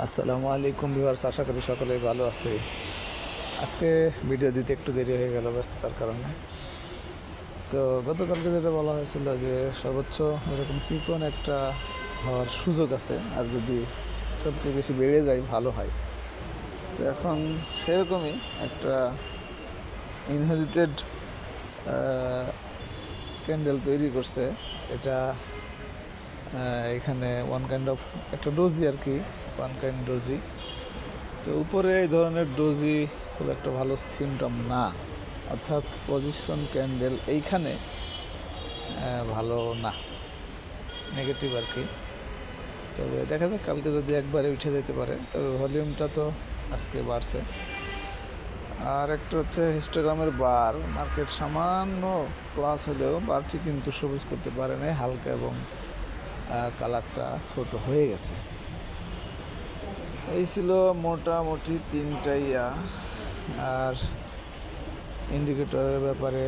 আসসালামু আলাইকুম ভিউয়ার্স, আশা করি সকলেই ভালো আছে। আজকে ভিডিও দিতে একটু দেরি হয়ে গেল ব্যস্ততার কারণে। তো গতকালকে যেটা বলা হয়েছিল যে সর্বোচ্চ এরকম চিকন একটা হওয়ার সুযোগ আছে, আর যদি সবচেয়ে বেশি বেড়ে যায় ভালো হয়। তো এখন সেরকমই একটা ইনহেরিটেড ক্যান্ডেল তৈরি করছে। এটা এখানে ওয়ান কাইন্ড অফ একটা ডোজি আর কি, ওয়ান কাইন্ড ডোজি। তো উপরে এই ধরনের ডোজি খুব একটা ভালো সিমটম না, অর্থাৎ পজিশন ক্যান্ডেল এইখানে ভালো না, নেগেটিভ আর কি। তবে দেখা যাক কালকে যদি একবারে উঠে যেতে পারে, তবে ভলিউমটা তো আজকে বাড়ছে। আর একটা হচ্ছে হিস্টোগ্রামের বার, মার্কেট সামান্য প্লাস হলেও বারটি কিন্তু সবুজ করতে পারে নাই, হালকা এবং কালারটা ছোট হয়ে গেছে। এই ছিল মোটামুটি তিনটাই। আর ইন্ডিকেটরের ব্যাপারে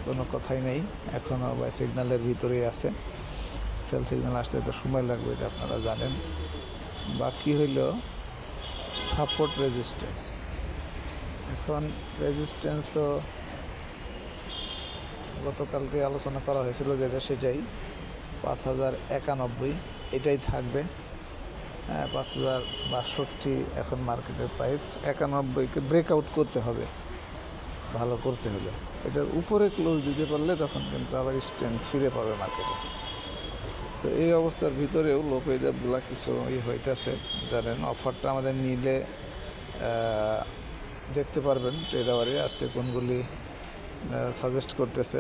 কোনো কথাই নেই, এখনও বাই সিগন্যালের ভিতরেই আছে। সেল সিগন্যাল আসতে তো সময় লাগবে, এটা আপনারা জানেন। বাকি হইল সাপোর্ট রেজিস্ট্যান্স। এখন রেজিস্ট্যান্স তো গতকালকে আলোচনা করা হয়েছিল, যেটা সেটাই 5091, এটাই থাকবে। 5062 এখন মার্কেটের প্রাইস। 91কে ব্রেকআউট করতে হবে ভালো করতে হলে। এটার উপরে ক্লোজ দিতে পারলে তখন কিন্তু আবার স্ট্রেংথ ফিরে পাবে মার্কেটে। তো এই অবস্থার ভিতরেও লো পেজগুলো কিছু হইতেছে, জানেন। অফারটা আমাদের নিলে দেখতে পারবেন ট্রেডারে আজকে কোনগুলি সাজেস্ট করতেছে,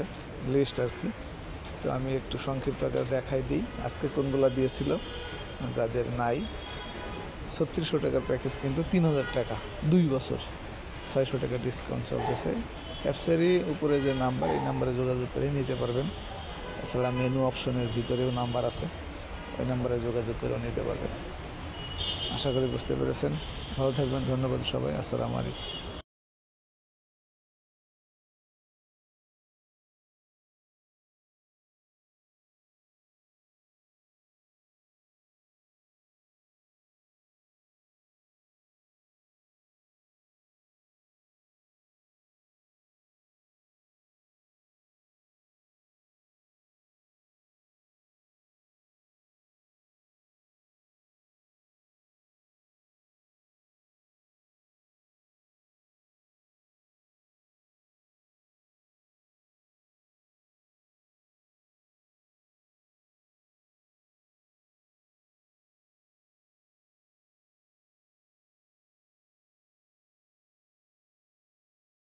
লিস্ট আর কি। তো আমি একটু সংক্ষিপ্ত আকারে দেখাই দিই আজকে কোনগুলো দিয়েছিল। যাদের নাই, 3600 টাকার প্যাকেজ কিন্তু 3000 টাকা 2 বছর, 600 টাকা ডিসকাউন্ট চলতেছে। অ্যাপসেরই উপরে যে নাম্বার, এই নাম্বারে যোগাযোগ করে নিতে পারবেন। এছাড়া মেনু অপশনের ভিতরেও নাম্বার আছে, ওই নাম্বারে যোগাযোগ করেও নিতে পারবেন। আশা করি বুঝতে পেরেছেন। ভালো থাকবেন, ধন্যবাদ সবাই, আসসালামু আলাইকুম।